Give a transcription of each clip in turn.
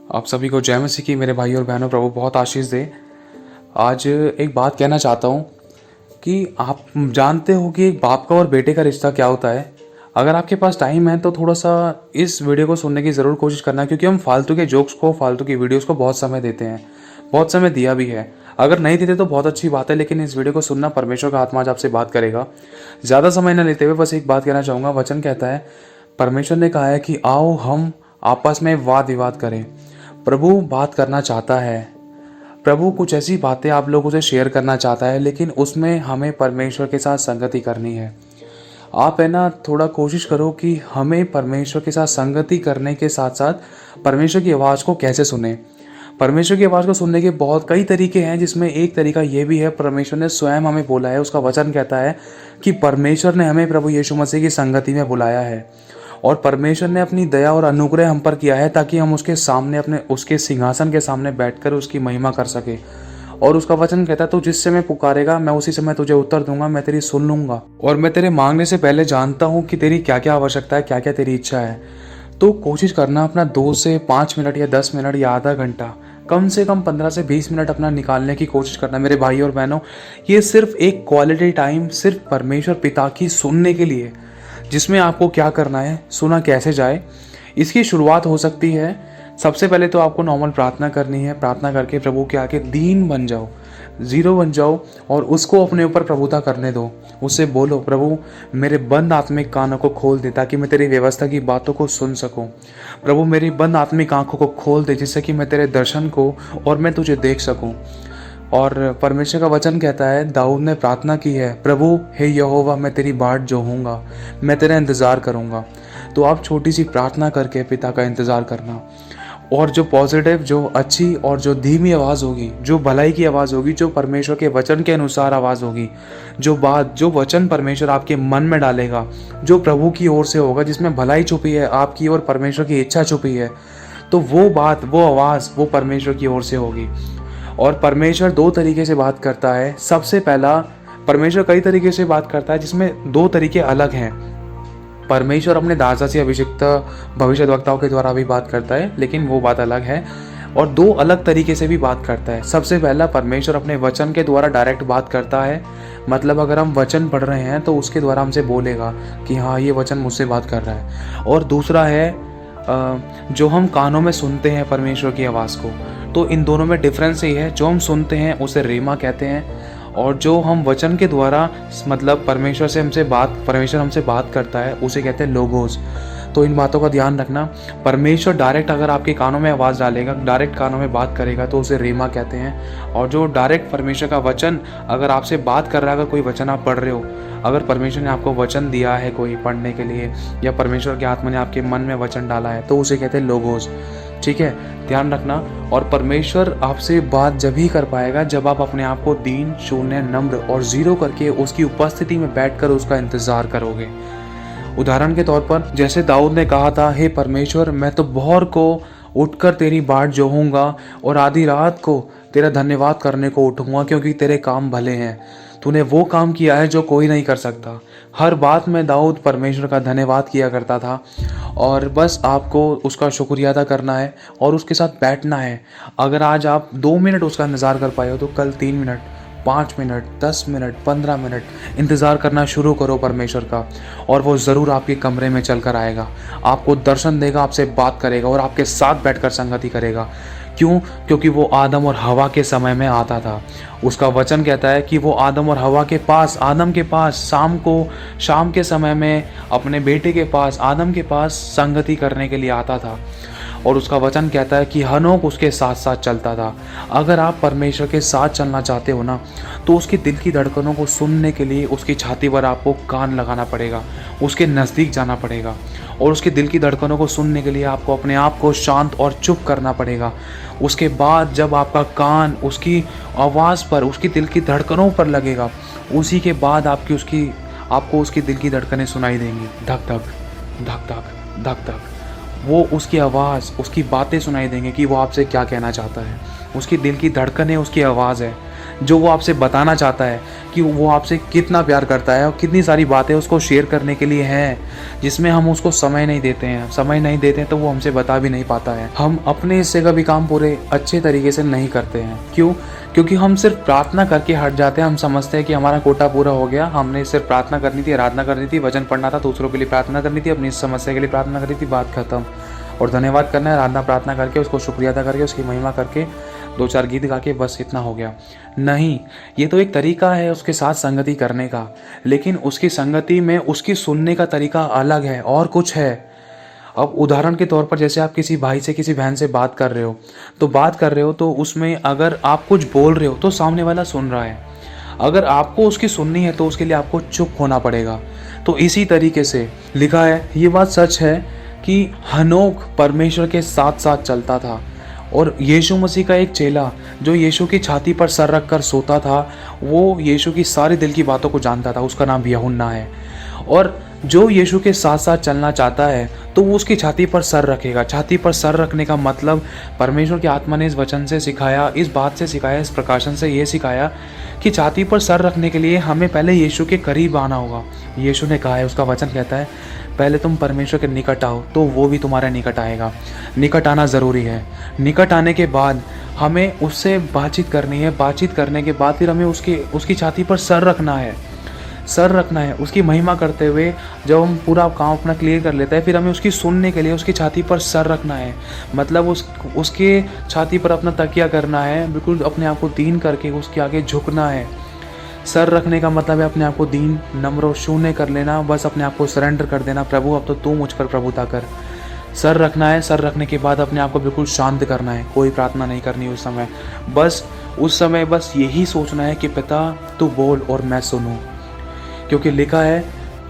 आप सभी को जय मसीह की मेरे भाई और बहनों, प्रभु बहुत आशीष दे। आज एक बात कहना चाहता हूँ कि आप जानते हो कि एक बाप का और बेटे का रिश्ता क्या होता है। अगर आपके पास टाइम है तो थोड़ा सा इस वीडियो को सुनने की ज़रूर कोशिश करना, क्योंकि हम फालतू के जोक्स को, फालतू की वीडियोस को बहुत समय देते हैं, बहुत समय दिया भी है। अगर नहीं देते तो बहुत अच्छी बात है, लेकिन इस वीडियो को सुनना, परमेश्वर का आत्मा आज आपसे बात करेगा। ज़्यादा समय न लेते हुए बस एक बात कहना चाहूँगा। वचन कहता है, परमेश्वर ने कहा है कि आओ हम आपस में वाद विवाद करें। प्रभु बात करना चाहता है। प्रभु कुछ ऐसी बातें आप लोगों से शेयर करना चाहता है, लेकिन उसमें हमें परमेश्वर के साथ संगति करनी है। आप है ना, थोड़ा कोशिश करो कि हमें परमेश्वर के साथ संगति करने के साथ साथ परमेश्वर की आवाज़ को कैसे सुने। परमेश्वर की आवाज़ को सुनने के बहुत कई तरीके हैं, जिसमें एक तरीका ये भी है, परमेश्वर ने स्वयं हमें बोला है। उसका वचन कहता है कि परमेश्वर ने हमें प्रभु यीशु मसीह की संगति में बुलाया है, और परमेश्वर ने अपनी दया और अनुग्रह हम पर किया है ताकि हम उसके सामने, अपने उसके सिंहासन के सामने बैठकर उसकी महिमा कर सके। और उसका वचन कहता है, तू जिस समय पुकारेगा मैं उसी समय तुझे उत्तर दूंगा, मैं तेरी सुन लूंगा, और मैं तेरे मांगने से पहले जानता हूँ कि तेरी क्या क्या आवश्यकता है, क्या क्या तेरी इच्छा है। तो कोशिश करना अपना 2 से 5 मिनट या 10 मिनट या आधा घंटा, कम से कम 15 से 20 मिनट अपना निकालने की कोशिश करना मेरे भाई और बहनों। ये सिर्फ एक क्वालिटी टाइम सिर्फ परमेश्वर पिता की सुनने के लिए, जिसमें आपको क्या करना है, सुना कैसे जाए। इसकी शुरुआत हो सकती है, सबसे पहले तो आपको नॉर्मल प्रार्थना करनी है। प्रार्थना करके प्रभु के आगे दीन बन जाओ, ज़ीरो बन जाओ, और उसको अपने ऊपर प्रभुता करने दो। उससे बोलो, प्रभु मेरे बंद आत्मिक कानों को खोल दे ताकि मैं तेरी व्यवस्था की बातों को सुन सकूं। प्रभु मेरी बंद आत्मिक आंखों को खोल दे, जिससे कि मैं तेरे दर्शन को और मैं तुझे देख सकूं। और परमेश्वर का वचन कहता है, दाऊद ने प्रार्थना की है, प्रभु हे यहोवा मैं तेरी बाट जोहूँगा, मैं तेरा इंतज़ार करूँगा। तो आप छोटी सी प्रार्थना करके पिता का इंतज़ार करना, और जो पॉजिटिव, जो अच्छी और जो धीमी आवाज़ होगी, जो भलाई की आवाज़ होगी, जो परमेश्वर के वचन के अनुसार आवाज़ होगी, जो बात, जो वचन परमेश्वर आपके मन में डालेगा, जो प्रभु की ओर से होगा, जिसमें भलाई छुपी है आपकी और परमेश्वर की इच्छा छुपी है, तो वो बात, वो आवाज़, वो परमेश्वर की ओर से होगी। और परमेश्वर 2 तरीके से बात करता है। सबसे पहला, परमेश्वर कई तरीके से बात करता है, जिसमें 2 तरीके अलग हैं। परमेश्वर अपने दासदासी अभिषिक्त भविष्यद्वक्ताओं के द्वारा भी बात करता है, लेकिन वो बात अलग है। और 2 अलग तरीके से भी बात करता है। सबसे पहला, परमेश्वर अपने वचन के द्वारा डायरेक्ट बात करता है। मतलब अगर हम वचन पढ़ रहे हैं तो उसके द्वारा हमसे बोलेगा कि हाँ, ये वचन मुझसे बात कर रहा है। और दूसरा है जो हम कानों में सुनते हैं परमेश्वर की आवाज़ को। तो इन दोनों में डिफरेंस ये है, जो हम सुनते हैं उसे रेमा कहते हैं, और जो हम वचन के द्वारा, मतलब परमेश्वर हमसे बात करता है, उसे कहते हैं लोगोस। तो इन बातों का ध्यान रखना। परमेश्वर डायरेक्ट अगर आपके कानों में आवाज़ डालेगा, डायरेक्ट कानों में बात करेगा, तो उसे रेमा कहते हैं। और जो डायरेक्ट परमेश्वर का वचन अगर आपसे बात कर रहा है, अगर कोई वचन आप पढ़ रहे हो, अगर परमेश्वर ने आपको वचन दिया है कोई पढ़ने के लिए, या परमेश्वर के आत्मा ने आपके मन में वचन डाला है, तो उसे कहते हैं लोगोस। ठीक है, ध्यान रखना। और परमेश्वर आपसे बात जब ही कर पाएगा जब आप अपने आप को दीन, शून्य, नम्र और ज़ीरो करके उसकी उपस्थिति में बैठकर उसका इंतज़ार करोगे। उदाहरण के तौर पर, जैसे दाऊद ने कहा था, हे परमेश्वर मैं तो भोर को उठकर तेरी बाट जोहूँगा और आधी रात को तेरा धन्यवाद करने को उठूँगा, क्योंकि तेरे काम भले हैं। तूने वो काम किया है जो कोई नहीं कर सकता। हर बात में दाऊद परमेश्वर का धन्यवाद किया करता था, और बस आपको उसका शुक्रिया अदा करना है और उसके साथ बैठना है। अगर आज आप 2 मिनट उसका इंतज़ार कर पाए हो, तो कल 3 मिनट, 5 मिनट, 10 मिनट, 15 मिनट इंतज़ार करना शुरू करो परमेश्वर का, और वो ज़रूर आपके कमरे में चल कर आएगा, आपको दर्शन देगा, आपसे बात करेगा और आपके साथ बैठकर संगति करेगा। क्यों? क्योंकि वो आदम और हवा के समय में आता था। उसका वचन कहता है कि वो आदम और हवा के पास, आदम के पास शाम के समय में अपने बेटे के पास, आदम के पास संगति करने के लिए आता था। और उसका वचन कहता है कि हनोक उसके साथ साथ चलता था। अगर आप परमेश्वर के साथ चलना चाहते हो ना, तो उसके दिल की धड़कनों को सुनने के लिए उसकी छाती पर आपको कान लगाना पड़ेगा, उसके नज़दीक जाना पड़ेगा, और उसके दिल की धड़कनों को सुनने के लिए आपको अपने आप को शांत और चुप करना पड़ेगा। उसके बाद जब आपका कान उसकी आवाज़ पर, उसकी दिल की धड़कनों पर लगेगा, उसी के बाद आपको उसकी दिल की धड़कनें सुनाई देंगी, धक धक धक धक धक धक। वो उसकी आवाज़, उसकी बातें सुनाई देंगी कि वो आपसे क्या कहना चाहता है। उसकी दिल की धड़कन है, उसकी आवाज़ है। जो वो आपसे बताना चाहता है कि वो आपसे कितना प्यार करता है और कितनी सारी बातें उसको शेयर करने के लिए हैं, जिसमें हम उसको समय नहीं देते हैं तो वो हमसे बता भी नहीं पाता है। हम अपने हिस्से का भी काम पूरे अच्छे तरीके से नहीं करते हैं। क्यों? क्योंकि हम सिर्फ प्रार्थना करके हट जाते हैं। हम समझते हैं कि हमारा कोटा पूरा हो गया, हमने सिर्फ प्रार्थना करनी थी, आराधना करनी थी, वचन पढ़ना था, दूसरों के लिए प्रार्थना करनी थी, अपनी समस्या के लिए प्रार्थना करनी थी, बात खत्म। और धन्यवाद करना है, आराधना प्रार्थना करके, उसको शुक्रिया अदा करके, उसकी महिमा करके, 2-4 गीत गा के बस इतना हो गया। नहीं, ये तो एक तरीका है उसके साथ संगति करने का, लेकिन उसकी संगति में उसकी सुनने का तरीका अलग है और कुछ है। अब उदाहरण के तौर पर जैसे आप किसी भाई से किसी बहन से बात कर रहे हो तो उसमें अगर आप कुछ बोल रहे हो तो सामने वाला सुन रहा है। अगर आपको उसकी सुननी है तो उसके लिए आपको चुप होना पड़ेगा। तो इसी तरीके से लिखा है, ये बात सच है कि हनोक परमेश्वर के साथ साथ चलता था, और यीशु मसीह का एक चेला जो यीशु की छाती पर सर रख कर सोता था, वो यीशु की सारी दिल की बातों को जानता था। उसका नाम यूहन्ना है। और जो यीशु के साथ साथ चलना चाहता है तो वो उसकी छाती पर सर रखेगा। छाती पर सर रखने का मतलब परमेश्वर की आत्मा ने इस वचन से सिखाया, इस बात से सिखाया, इस प्रकाशन से ये सिखाया कि छाती पर सर रखने के लिए हमें पहले यीशु के करीब आना होगा। यीशु ने कहा है, उसका वचन कहता है, पहले तुम परमेश्वर के निकट आओ तो वो भी तुम्हारे निकट आएगा। निकट आना ज़रूरी है। निकट आने के बाद हमें उससे बातचीत करनी है। बातचीत करने के बाद फिर हमें उसकी छाती पर सर रखना है। उसकी महिमा करते हुए जब हम पूरा काम अपना क्लियर कर लेते हैं, फिर हमें उसकी सुनने के लिए उसकी छाती पर सर रखना है। मतलब उसके छाती पर अपना तकिया करना है, बिल्कुल अपने आप को दीन करके उसके आगे झुकना है। सर रखने का मतलब है अपने आप को दीन, नम्र और शून्य कर लेना, बस अपने आप को सरेंडर कर देना। प्रभु अब तो तू मुझ पर प्रभुता कर। सर रखना है। सर रखने के बाद अपने आप को बिल्कुल शांत करना है। कोई प्रार्थना नहीं करनी उस समय। उस समय बस यही सोचना है कि पिता तू बोल और मैं सुनूं। क्योंकि लिखा है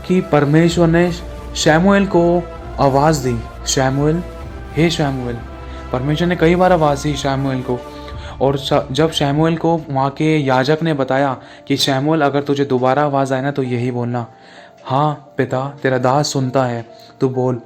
कि परमेश्वर ने शमूएल को आवाज़ दी, शमूएल, हे शमूएल। परमेश्वर ने कई बार आवाज़ दी शमूएल को। और जब शमूएल को वहाँ के याजक ने बताया कि शमूएल, अगर तुझे दोबारा आवाज़ आए ना तो यही बोलना, हाँ पिता तेरा दास सुनता है, तू बोल।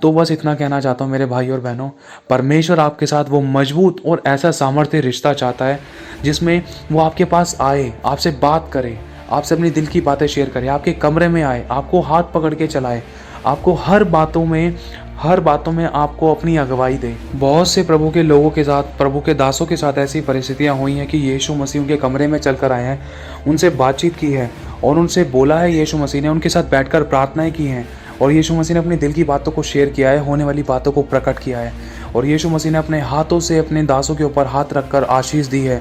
तो बस इतना कहना चाहता हूँ मेरे भाई और बहनों, परमेश्वर आपके साथ वो मजबूत और ऐसा सामर्थ्य रिश्ता चाहता है जिसमें वो आपके पास आए, आपसे बात करे, आपसे अपनी दिल की बातें शेयर करे, आपके कमरे में आए, आपको हाथ पकड़ के चलाए, आपको हर बातों में आपको अपनी अगुवाई दे। बहुत से प्रभु के लोगों के साथ, प्रभु के दासों के साथ ऐसी परिस्थितियां हुई हैं कि यीशु मसीह उनके कमरे में चलकर आए हैं, उनसे बातचीत की है और उनसे बोला है। यीशु मसीह ने उनके साथ बैठकर प्रार्थनाएं की हैं और यीशु मसीह ने अपनी दिल की बातों को शेयर किया है, होने वाली बातों को प्रकट किया है। और यीशु मसीह ने अपने हाथों से अपने दासों के ऊपर हाथ रखकर आशीष दी है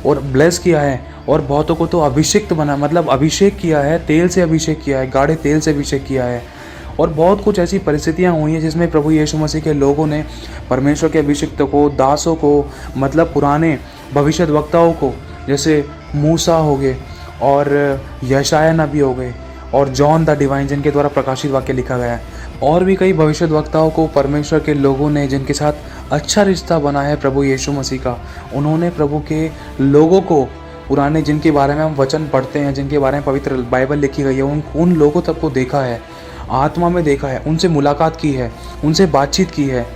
और ब्लेस किया है। और बहुतों को तो अभिषिक्त बना, मतलब अभिषेक किया है, तेल से अभिषेक किया है, गाढ़े तेल से अभिषेक किया है। और बहुत कुछ ऐसी परिस्थितियां हुई हैं जिसमें प्रभु यीशु मसीह के लोगों ने परमेश्वर के अभिषिक्त को, दासों को, मतलब पुराने भविष्यद्वक्ताओं को, जैसे मूसा हो गए और यशाया नबी हो गए और जॉन द डिवाइन, जिनके द्वारा प्रकाशित वाक्य लिखा गया है, और भी कई भविष्यद्वक्ताओं को परमेश्वर के लोगों ने, जिनके साथ अच्छा रिश्ता बना है प्रभु यीशु मसीह का, उन्होंने प्रभु के लोगों को, पुराने जिनके बारे में हम वचन पढ़ते हैं, जिनके बारे में पवित्र बाइबल लिखी गई है, उन लोगों तक को देखा है, आत्मा में देखा है, उनसे मुलाकात की है, उनसे बातचीत की है।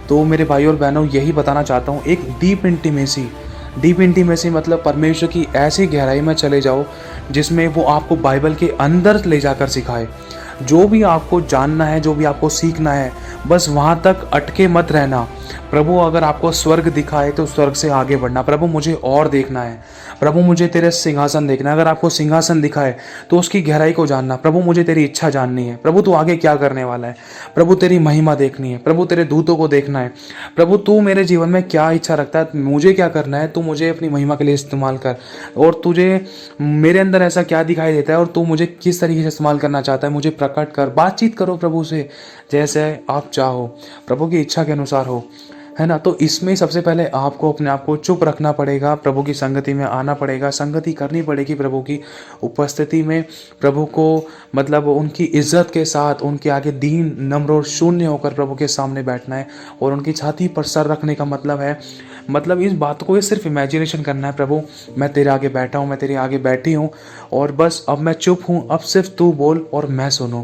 तो मेरे भाई और बहनों, यही बताना चाहता हूँ, एक डीप इंटीमेसी मतलब परमेश्वर की ऐसी गहराई में चले जाओ जिसमें वो आपको बाइबल के अंदर ले जाकर सिखाए। जो भी आपको जानना है, जो भी आपको सीखना है, बस वहाँ तक अटके मत रहना। प्रभु अगर आपको स्वर्ग दिखाए तो स्वर्ग से आगे बढ़ना। प्रभु मुझे और देखना है, प्रभु मुझे तेरे सिंहासन देखना है। अगर आपको सिंहासन दिखाए तो उसकी गहराई को जानना। प्रभु मुझे तेरी इच्छा जाननी है। प्रभु तू आगे क्या करने वाला है। प्रभु तेरी महिमा देखनी है। प्रभु तेरे दूतों को देखना है। प्रभु तू मेरे जीवन में क्या इच्छा रखता है, मुझे क्या करना है, तू मुझे अपनी महिमा के लिए इस्तेमाल कर। और तुझे मेरे अंदर ऐसा क्या दिखाई देता है और तू मुझे किस तरीके से इस्तेमाल करना चाहता है, मुझे प्रकट कर। बातचीत करो प्रभु से जैसे आप चाहो, प्रभु की इच्छा के अनुसार हो, है ना। तो इसमें सबसे पहले आपको अपने आप को चुप रखना पड़ेगा, प्रभु की संगति में आना पड़ेगा, संगति करनी पड़ेगी प्रभु की उपस्थिति में। प्रभु को मतलब उनकी इज्जत के साथ उनके आगे दीन, नम्र और शून्य होकर प्रभु के सामने बैठना है। और उनकी छाती पर सर रखने का मतलब है, मतलब इस बात को ये सिर्फ इमेजिनेशन करना है, प्रभु मैं तेरे आगे बैठा हूँ, मैं तेरे आगे बैठी हूँ और बस अब मैं चुप हूँ, अब सिर्फ तू बोल और मैं सुनूँ।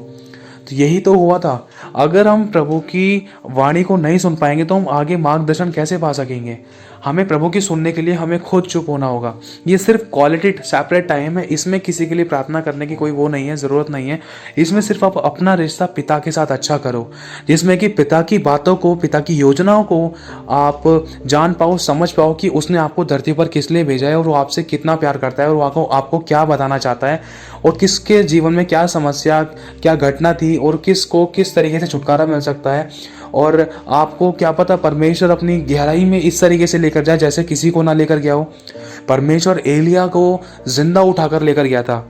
तो यही तो हुआ था। अगर हम प्रभु की वाणी को नहीं सुन पाएंगे तो हम आगे मार्गदर्शन कैसे पा सकेंगे? हमें प्रभु की सुनने के लिए हमें खुद चुप होना होगा। ये सिर्फ क्वालिटी सेपरेट टाइम है, इसमें किसी के लिए प्रार्थना करने की कोई वो नहीं है, ज़रूरत नहीं है। इसमें सिर्फ आप अपना रिश्ता पिता के साथ अच्छा करो, जिसमें कि पिता की बातों को, पिता की योजनाओं को आप जान पाओ, समझ पाओ कि उसने आपको धरती पर किस लिए भेजा है और वो आपसे कितना प्यार करता है और वो आपको क्या बताना चाहता है और किसके जीवन में क्या समस्या, क्या घटना थी और किसको किस तरीके से छुटकारा मिल सकता है। और आपको क्या पता परमेश्वर अपनी गहराई में इस तरीके से लेकर जाए जैसे किसी को ना लेकर गया हो। परमेश्वर एलिया को जिंदा उठाकर लेकर गया था।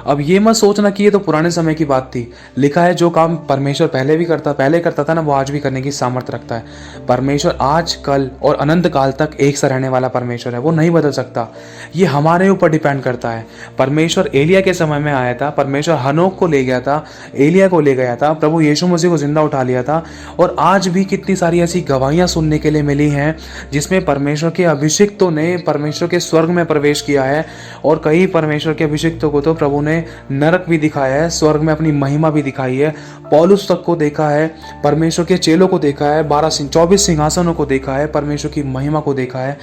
अब ये मत सोचना कि ये तो पुराने समय की बात थी। लिखा है जो काम परमेश्वर पहले करता था ना, वो आज भी करने की सामर्थ्य रखता है। परमेश्वर आज, कल और अनंत काल तक एक सा रहने वाला परमेश्वर है, वो नहीं बदल सकता। ये हमारे ऊपर डिपेंड करता है। परमेश्वर एलिया के समय में आया था, परमेश्वर हनोक को ले गया था, एलिया को ले गया था, प्रभु यीशु मसीह को जिंदा उठा लिया था। और आज भी कितनी सारी ऐसी गवाहियां सुनने के लिए मिली हैं जिसमें परमेश्वर के अभिषिक्तों ने परमेश्वर के स्वर्ग में प्रवेश किया है। और कई परमेश्वर के अभिषिक्तों को तो प्रभु ने नरक भी दिखाया है, स्वर्ग में अपनी महिमा भी दिखाई है। पौलुस तक को देखा है, परमेश्वर के चेलों को देखा है, 24 सिंहासनों को देखा है, परमेश्वर की महिमा को देखा है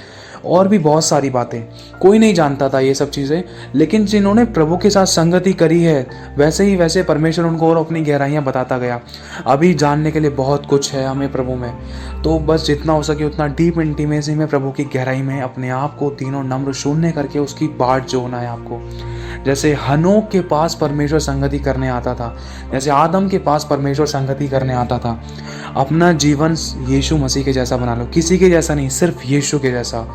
और भी बहुत सारी बातें। कोई नहीं जानता था ये सब चीज़ें, लेकिन जिन्होंने प्रभु के साथ संगति करी है वैसे परमेश्वर उनको और अपनी गहराइयाँ बताता गया। अभी जानने के लिए बहुत कुछ है हमें प्रभु में, तो बस जितना हो सके उतना डीप इंटीमेसी में प्रभु की गहराई में अपने आप को तीनों नम्र शून्य करके उसकी बाट जोड़ना है आपको। जैसे हनोक के पास परमेश्वर संगति करने आता था, जैसे आदम के पास परमेश्वर संगति करने आता था। अपना जीवन यीशु मसीह के जैसा बना लो, किसी के जैसा नहीं, सिर्फ यीशु के जैसा।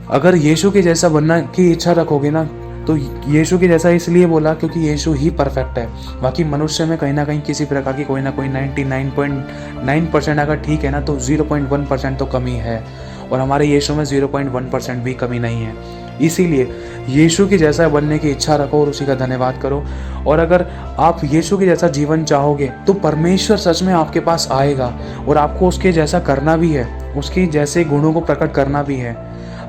अगर यीशु के जैसा बनना की इच्छा रखोगे ना, तो यीशु के जैसा इसलिए बोला क्योंकि यीशु ही परफेक्ट है। बाकी मनुष्य में कहीं ना कहीं किसी प्रकार की कोई ना कोई 99.9% अगर ठीक है ना, तो 0.1% तो कमी है, और हमारे यीशु में 0.1% भी कमी नहीं है। इसीलिए यीशु के जैसा बनने की इच्छा रखो और उसी का धन्यवाद करो। और अगर आप यीशु के जैसा जीवन चाहोगे तो परमेश्वर सच में आपके पास आएगा और आपको उसके जैसा करना भी है, उसके जैसे गुणों को प्रकट करना भी है।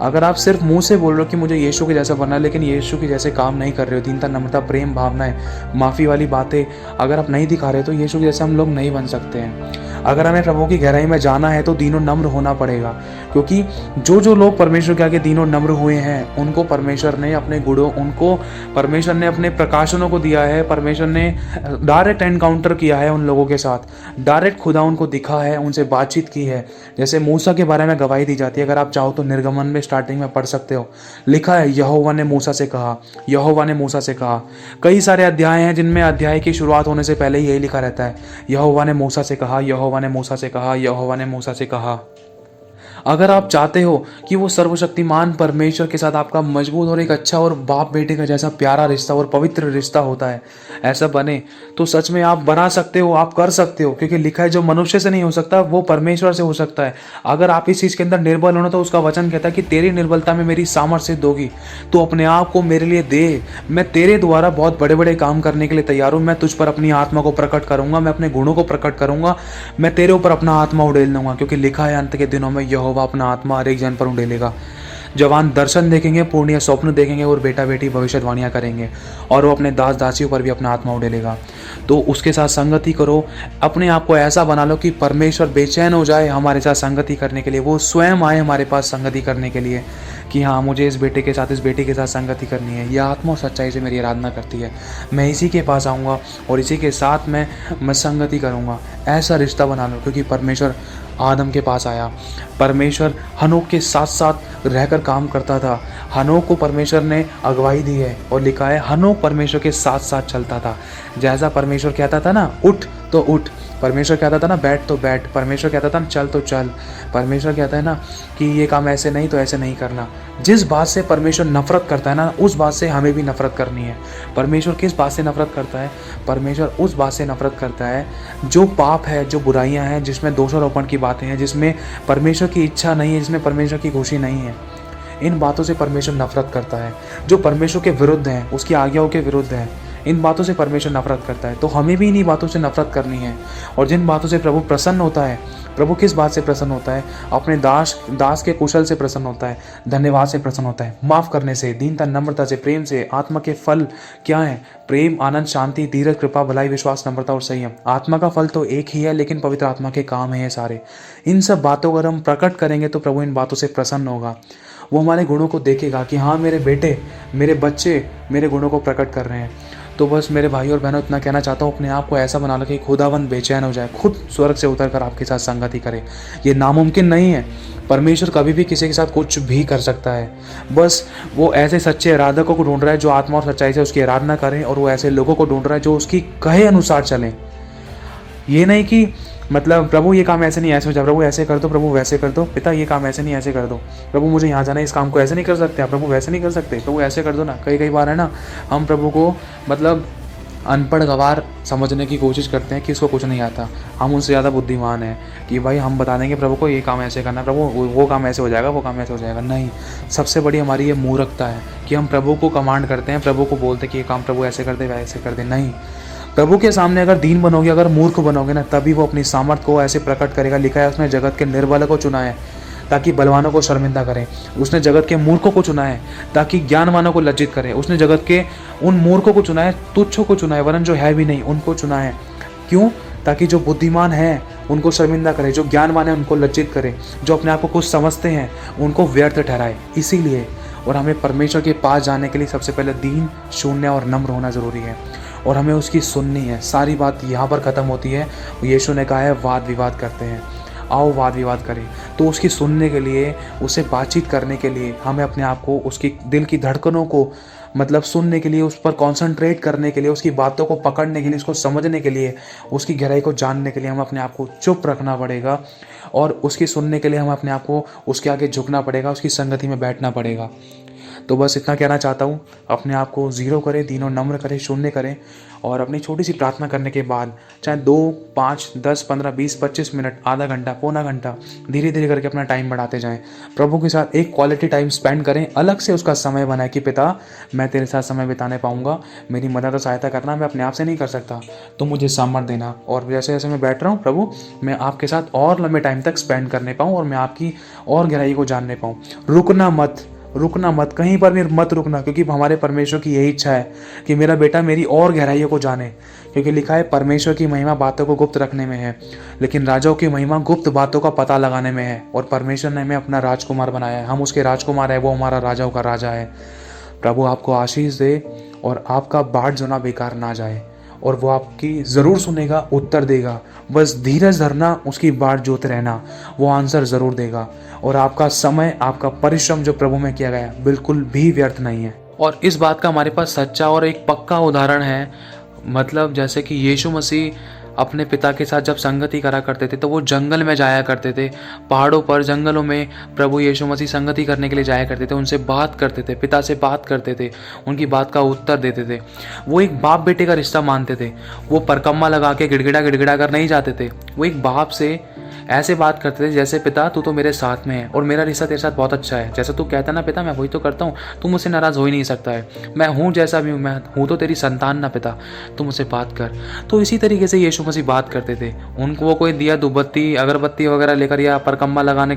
अगर आप सिर्फ मुंह से बोल रहे हो कि मुझे यीशु के जैसा बनना है, लेकिन यीशु के जैसे काम नहीं कर रहे हो, दीनता, नम्रता, प्रेम भावनाएं, माफ़ी वाली बातें अगर आप नहीं दिखा रहे तो यीशु के जैसे हम लोग नहीं बन सकते हैं। अगर हमें प्रभु की गहराई में जाना है तो दीनों नम्र होना पड़ेगा, क्योंकि जो लोग परमेश्वर के आगे दीनों नम्र हुए हैं उनको परमेश्वर ने अपने गुणों, उनको परमेश्वर ने अपने प्रकाशनों को दिया है। परमेश्वर ने डायरेक्ट एनकाउंटर किया है उन लोगों के साथ, डायरेक्ट खुदा उनको दिखा है, उनसे बातचीत की है। जैसे मूसा के बारे में गवाही दी जाती है, अगर आप चाहो तो निर्गमन में स्टार्टिंग में पढ़ सकते हो। लिखा है यहोवा ने मूसा से कहा, यहोवा ने मूसा से कहा। कई सारे अध्याय हैं जिनमें अध्याय की शुरुआत होने से पहले यही लिखा रहता है, यहोवा ने मूसा से कहा, यहोवा ने मूसा से कहा, यहोवा ने मूसा से कहा। अगर आप चाहते हो कि वो सर्वशक्तिमान परमेश्वर के साथ आपका मजबूत और एक अच्छा और बाप बेटे का जैसा प्यारा रिश्ता और पवित्र रिश्ता होता है ऐसा बने, तो सच में आप बना सकते हो, आप कर सकते हो। क्योंकि लिखा है जो मनुष्य से नहीं हो सकता वो परमेश्वर से हो सकता है। अगर आप इस चीज़ के अंदर निर्बल हो ना, तो उसका वचन कहता है कि तेरी निर्बलता में मेरी सामर्थ्य सिद्ध होगी। तो अपने आप को मेरे लिए दे, मैं तेरे द्वारा बहुत बड़े बड़े काम करने के लिए तैयार हूँ। मैं तुझ पर अपनी आत्मा को प्रकट करूंगा, मैं अपने गुणों को प्रकट करूंगा, मैं तेरे ऊपर अपना आत्मा उड़ेल दूंगा। क्योंकि लिखा है अंत के दिनों में यहोवा अपना आत्मा हर एक जन पर उड़ेलेगा। जवान दर्शन देखेंगे, पूर्णिया स्वप्न देखेंगे और बेटा बेटी भविष्यवाणियां करेंगे, और वो अपने दास दासियों पर भी अपना आत्मा उड़ेलेगा। तो उसके साथ संगति करो, अपने आप को ऐसा बना लो कि परमेश्वर बेचैन हो जाए हमारे साथ संगति करने के लिए, वो स्वयं आए हमारे पास संगति करने के लिए कि हाँ मुझे इस बेटे के साथ, इस बेटी के साथ संगति करनी है, यह आत्मा और सच्चाई से मेरी आराधना करती है, मैं इसी के पास आऊँगा और इसी के साथ मैं संगति करूँगा। ऐसा रिश्ता बना लो। क्योंकि परमेश्वर आदम के पास आया, परमेश्वर हनोक के साथ साथ रहकर काम करता था। हनोक को परमेश्वर ने अगुवाई दी है और लिखा है हनोक परमेश्वर के साथ साथ चलता था। जैसा परमेश्वर कहता था ना उठ तो उठ, परमेश्वर कहता था ना बैठ तो बैठ, परमेश्वर कहता था ना चल तो चल, परमेश्वर कहता है ना कि ये काम ऐसे नहीं तो ऐसे नहीं करना। जिस बात से परमेश्वर नफरत करता है ना, उस बात से हमें भी नफरत करनी है। परमेश्वर किस बात से नफरत करता है? परमेश्वर उस बात से नफरत करता है जो पाप है, जो बुराइयां हैं, जिसमें दोषारोपण की बातें हैं, जिसमें परमेश्वर की इच्छा नहीं है, जिसमें परमेश्वर की खुशी नहीं है। इन बातों से परमेश्वर नफरत करता है। जो परमेश्वर के विरुद्ध हैं, उसकी आज्ञाओं के विरुद्ध हैं, इन बातों से परमेश्वर नफरत करता है। तो हमें भी इन्हीं बातों से नफरत करनी है। और जिन बातों से प्रभु प्रसन्न होता है, प्रभु किस बात से प्रसन्न होता है? अपने दास के कुशल से प्रसन्न होता है, धन्यवाद से प्रसन्न होता है, माफ करने से, दीनता, नम्रता से, प्रेम से। आत्मा के फल क्या है? प्रेम, आनंद, शांति, धीरज, कृपा, भलाई, विश्वास, नम्रता और संयम। आत्मा का फल तो एक ही है, लेकिन पवित्र आत्मा के काम है ये सारे। इन सब बातों को अगर हम प्रकट करेंगे तो प्रभु इन बातों से प्रसन्न होगा। वो हमारे गुणों को देखेगा कि हाँ, मेरे बेटे, मेरे बच्चे मेरे गुणों को प्रकट कर रहे हैं। तो बस मेरे भाई और बहनों, इतना कहना चाहता हूँ, अपने आप को ऐसा बना लो कि खुदावंद बेचैन हो जाए, खुद स्वर्ग से उतर कर आपके साथ संगति करे। ये नामुमकिन नहीं है। परमेश्वर कभी भी किसी के साथ कुछ भी कर सकता है। बस वो ऐसे सच्चे आराधकों को ढूंढ रहा है जो आत्मा और सच्चाई से उसकी आराधना करें, और वो ऐसे लोगों को ढूंढ रहा है जो उसकी कहे अनुसार चलें। ये नहीं कि मतलब प्रभु ये काम ऐसे नहीं ऐसे हो जाए, प्रभु ऐसे कर दो, प्रभु वैसे कर दो, पिता ये काम ऐसे नहीं ऐसे कर दो, प्रभु मुझे यहाँ जाना है, इस काम को ऐसे नहीं कर सकते आप, प्रभु वैसे नहीं कर सकते, प्रभु ऐसे कर दो ना। कई बार है ना, हम प्रभु को मतलब अनपढ़ गवार समझने की कोशिश करते हैं कि इसको कुछ नहीं आता, हम उनसे ज़्यादा बुद्धिमान हैं कि भाई हम बता देंगे प्रभु को ये काम ऐसे करना, प्रभु वो काम ऐसे हो जाएगा, वो काम ऐसे हो जाएगा। नहीं, सबसे बड़ी हमारी ये मूर्खता है कि हम प्रभु को कमांड करते हैं, प्रभु को बोलते हैं कि ये काम प्रभु ऐसे कर दे, वैसे कर दे। नहीं, प्रभु के सामने अगर दीन बनोगे, अगर मूर्ख बनोगे ना, तभी वो अपनी सामर्थ को ऐसे प्रकट करेगा। लिखा है उसने जगत के निर्बल को चुना है ताकि बलवानों को शर्मिंदा करें। उसने जगत के मूर्खों को चुना है ताकि ज्ञानवानों को लज्जित करे। उसने जगत के उन मूर्खों को चुना है, तुच्छों को चुना है, वरन जो है भी नहीं उनको चुना है। क्यों? ताकि जो बुद्धिमान है उनको शर्मिंदा करे, जो ज्ञानवान है उनको लज्जित करे, जो अपने आप को कुछ समझते हैं उनको व्यर्थ ठहराए। इसीलिए और हमें परमेश्वर के पास जाने के लिए सबसे पहले दीन, शून्य और नम्र होना ज़रूरी है, और हमें उसकी सुननी है। सारी बात यहाँ पर ख़त्म होती है। यीशु ने कहा है वाद विवाद करते हैं, आओ वाद विवाद करें। तो उसकी सुनने के लिए, उससे बातचीत करने के लिए हमें अपने आप को, उसकी दिल की धड़कनों को मतलब सुनने के लिए, उस पर कॉन्सेंट्रेट करने के लिए, उसकी बातों को पकड़ने के लिए, उसको समझने के लिए, उसकी गहराई को जानने के लिए हम अपने आप को चुप रखना पड़ेगा, और उसकी सुनने के लिए हम अपने आप को उसके आगे झुकना पड़ेगा, उसकी संगति में बैठना पड़ेगा। तो बस इतना कहना चाहता हूँ, अपने आप को ज़ीरो करें, दीनों नम्र करें, शून्य करें, और अपनी छोटी सी प्रार्थना करने के बाद चाहे 2, 5, 10, 15, 20, 25 मिनट, आधा घंटा, पौना घंटा, धीरे धीरे करके अपना टाइम बढ़ाते जाएं। प्रभु के साथ एक क्वालिटी टाइम स्पेंड करें, अलग से उसका समय बनाए कि पिता मैं तेरे साथ समय बिताने पाऊँगा, मेरी मदद और सहायता करना, मैं अपने आप से नहीं कर सकता, तो मुझे सामर्थ्य देना। और जैसे जैसे मैं बैठ रहा हूँ प्रभु, मैं आपके साथ और लंबे टाइम तक स्पेंड करने पाऊँ, और मैं आपकी और गहराई को जानने पाऊँ। रुकना मत, कहीं पर भी मत रुकना, क्योंकि हमारे परमेश्वर की यही इच्छा है कि मेरा बेटा मेरी और गहराइयों को जाने। क्योंकि लिखा है परमेश्वर की महिमा बातों को गुप्त रखने में है, लेकिन राजाओं की महिमा गुप्त बातों का पता लगाने में है। और परमेश्वर ने हमें अपना राजकुमार बनाया है, हम उसके राजकुमार है, वो हमारा राजाओं का राजा है। प्रभु आपको आशीष दे, और आपका बाट जो ना बेकार ना जाए, और वो आपकी ज़रूर सुनेगा, उत्तर देगा। बस धीरज धरना, उसकी बाट जोते रहना, वो आंसर ज़रूर देगा। और आपका समय, आपका परिश्रम जो प्रभु में किया गया बिल्कुल भी व्यर्थ नहीं है। और इस बात का हमारे पास सच्चा और एक पक्का उदाहरण है। मतलब जैसे कि यीशु मसीह अपने पिता के साथ जब संगति करा करते थे तो वो जंगल में जाया करते थे, पहाड़ों पर, जंगलों में प्रभु यीशु मसीह संगति करने के लिए जाया करते थे, उनसे बात करते थे, पिता से बात करते थे, उनकी बात का उत्तर देते थे। वो एक बाप बेटे का रिश्ता मानते थे। वो परकम्मा लगा के गिड़गिड़ा कर नहीं जाते थे। वो एक बाप से ऐसे बात करते थे जैसे पिता तू तो मेरे साथ में है और मेरा रिश्ता तेरे साथ बहुत अच्छा है, जैसा तू कहता ना पिता मैं वही तो करता हूँ, तू मुझसे नाराज़ हो ही नहीं सकता है, मैं हूँ जैसा भी हूँ, मैं हूँ तो तेरी संतान ना पिता, तू मुझसे बात कर। तो इसी तरीके से यीशु मसीह बात करते थे। उनको वो कोई दिया धूपबत्ती अगरबत्ती वगैरह लेकर या परकम्मा लगाने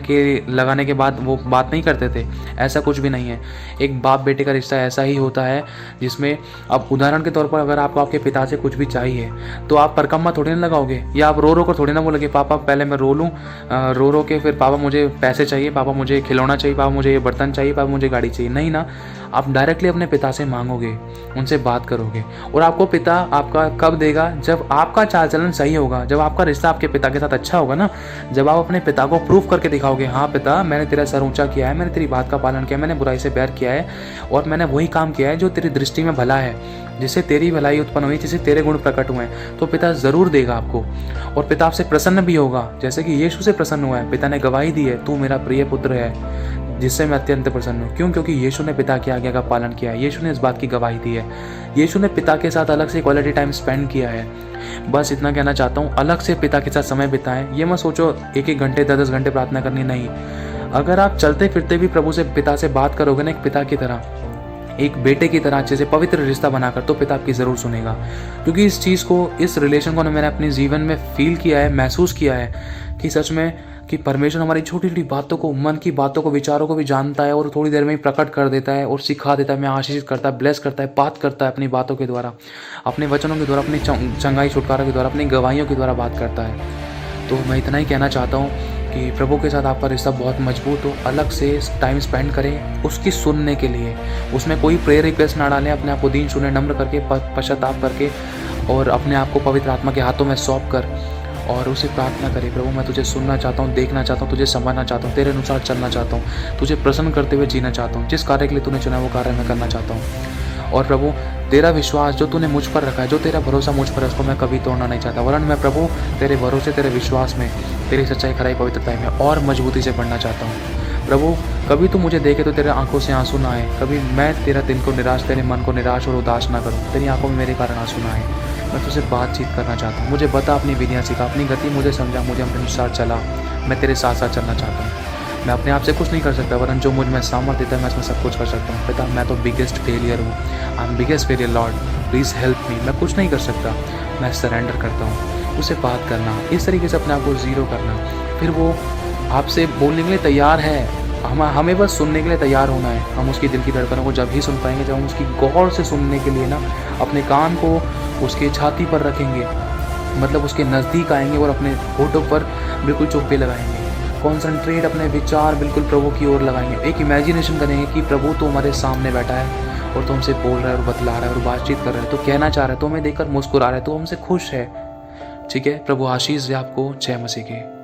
के बाद वो बात नहीं करते थे, ऐसा कुछ भी नहीं है। एक बाप बेटे का रिश्ता ऐसा ही होता है जिसमें अब उदाहरण के तौर पर अगर आपको आपके पिता से कुछ भी चाहिए तो आप परकम्मा थोड़ी ना लगाओगे, या आप रो कर थोड़ी ना बोलोगे पापा पहले मैं रो रो के फिर पापा मुझे पैसे चाहिए, पापा मुझे खिलौना चाहिए, पापा मुझे ये बर्तन चाहिए, पापा मुझे गाड़ी चाहिए। नहीं ना, आप डायरेक्टली अपने पिता से मांगोगे, उनसे बात करोगे, और आपको पिता आपका कब देगा, जब आपका चाल चलन सही होगा, जब आपका रिश्ता आपके पिता के साथ अच्छा होगा ना, जब आप अपने पिता को प्रूफ करके दिखाओगे हाँ पिता मैंने तेरा सर ऊंचा किया है, मैंने तेरी बात का पालन किया, मैंने बुराई से बैर किया है और मैंने वही काम किया है जो तेरी दृष्टि में भला है, जिससे तेरी भलाई उत्पन्न हुई, जिससे तेरे गुण प्रकट हुए हैं, तो पिता जरूर देगा आपको। और पिता आपसे प्रसन्न भी होगा जैसे कि यीशु से प्रसन्न हुआ है। पिता ने गवाही दी है तू मेरा प्रिय पुत्र है जिससे मैं अत्यंत प्रसन्न हूँ। क्यों? क्योंकि यीशु ने पिता की आज्ञा का पालन किया है, यीशु ने इस बात की गवाही दी है, यीशु ने पिता के साथ अलग से क्वालिटी टाइम स्पेंड किया है। बस इतना कहना चाहता हूँ, अलग से पिता के साथ समय बिताएं। ये मत सोचो 1-1 घंटे 10-10 घंटे प्रार्थना करनी, नहीं। अगर आप चलते फिरते भी प्रभु से पिता से बात करोगे ना एक पिता की तरह, एक बेटे की तरह अच्छे से पवित्र रिश्ता बनाकर, तो पिता आपकी ज़रूर सुनेगा। क्योंकि इस चीज़ को, इस रिलेशन को मैंने अपने जीवन में फील किया है, महसूस किया है कि सच में कि परमेश्वर हमारी छोटी छोटी बातों को, मन की बातों को, विचारों को भी जानता है और थोड़ी देर में ही प्रकट कर देता है और सिखा देता है, हमें आशीषित करता है, ब्लेस करता है, बात करता है अपनी बातों के द्वारा, अपने वचनों के द्वारा, अपनी चंगाई छुटकारा के द्वारा, अपनी गवाहियों के द्वारा बात करता है। तो मैं इतना ही कहना चाहता हूँ कि प्रभु के साथ आपका रिश्ता बहुत मजबूत हो, अलग से टाइम स्पेंड करें उसकी सुनने के लिए। उसमें कोई प्रेयर रिक्वेस्ट ना डालें, अपने आप को दीन सुने, नम्र करके, पश्चाताप करके और अपने आप को पवित्र आत्मा के हाथों में सौंप कर और उसे प्रार्थना करें, प्रभु मैं तुझे सुनना चाहता हूँ, देखना चाहता हूँ, तुझे समझना चाहता हूँ, तेरे अनुसार चलना चाहता हूँ, तुझे प्रसन्न करते हुए जीना चाहता हूँ, जिस कार्य के लिए तूने चुना वो कार्य मैं करना चाहता हूँ। और प्रभु तेरा विश्वास जो तूने मुझ पर रखा है, जो तेरा भरोसा मुझ पर है, उसको मैं कभी तोड़ना नहीं चाहता, वरन मैं प्रभु तेरे भरोसे, तेरे विश्वास में, तेरी सच्चाई, खराई, पवित्रता में और मजबूती से बढ़ना चाहता हूँ। प्रभु कभी तू मुझे देखे तो तेरे आंखों से आंसू ना आए, कभी मैं तेरा दिल को निराश, तेरे मन को निराश और उदास ना करूँ, तेरी आंखों में मेरे कारण आंसू ना आए। मैं तुझसे बातचीत करना चाहता हूँ, मुझे बता अपनी विधियाँ सिखा, अपनी गति मुझे समझा, मुझे अपने अनुसार चला, मैं तेरे साथ साथ चलना चाहता हूँ। मैं अपने आप से कुछ नहीं कर सकता, वरन जो मुझ में सामर्थ्य देता है मैं इसमें सब कुछ कर सकता हूँ। पिता मैं तो बिगेस्ट फेलियर हूँ, I am biggest failure Lord, please help me. मैं कुछ नहीं कर सकता, मैं सरेंडर करता हूँ। उसे बात करना, इस तरीके से अपने आप को ज़ीरो करना, फिर वो आपसे बोलने के लिए तैयार है, हमें बस सुनने के लिए तैयार होना है। हम उसकी दिल की धड़कनों को जब ही सुन पाएंगे जब हम उसकी गौर से सुनने के लिए ना अपने कान को उसके छाती पर रखेंगे, मतलब उसके नज़दीक आएंगे और अपने होठों पर बिल्कुल चुप्पी लगाएंगे, कॉन्सेंट्रेट अपने विचार बिल्कुल प्रभु की ओर लगाएंगे, एक इमेजिनेशन करेंगे कि प्रभु तो हमारे सामने बैठा है और तो हमसे बोल रहा है और बतला रहा है और बातचीत कर रहा है, तो कहना चाह रहा है, तो हमें देखकर मुस्कुरा रहा है, तो हमसे खुश है। ठीक है, प्रभु आशीष दे आपको। जय मसीह की।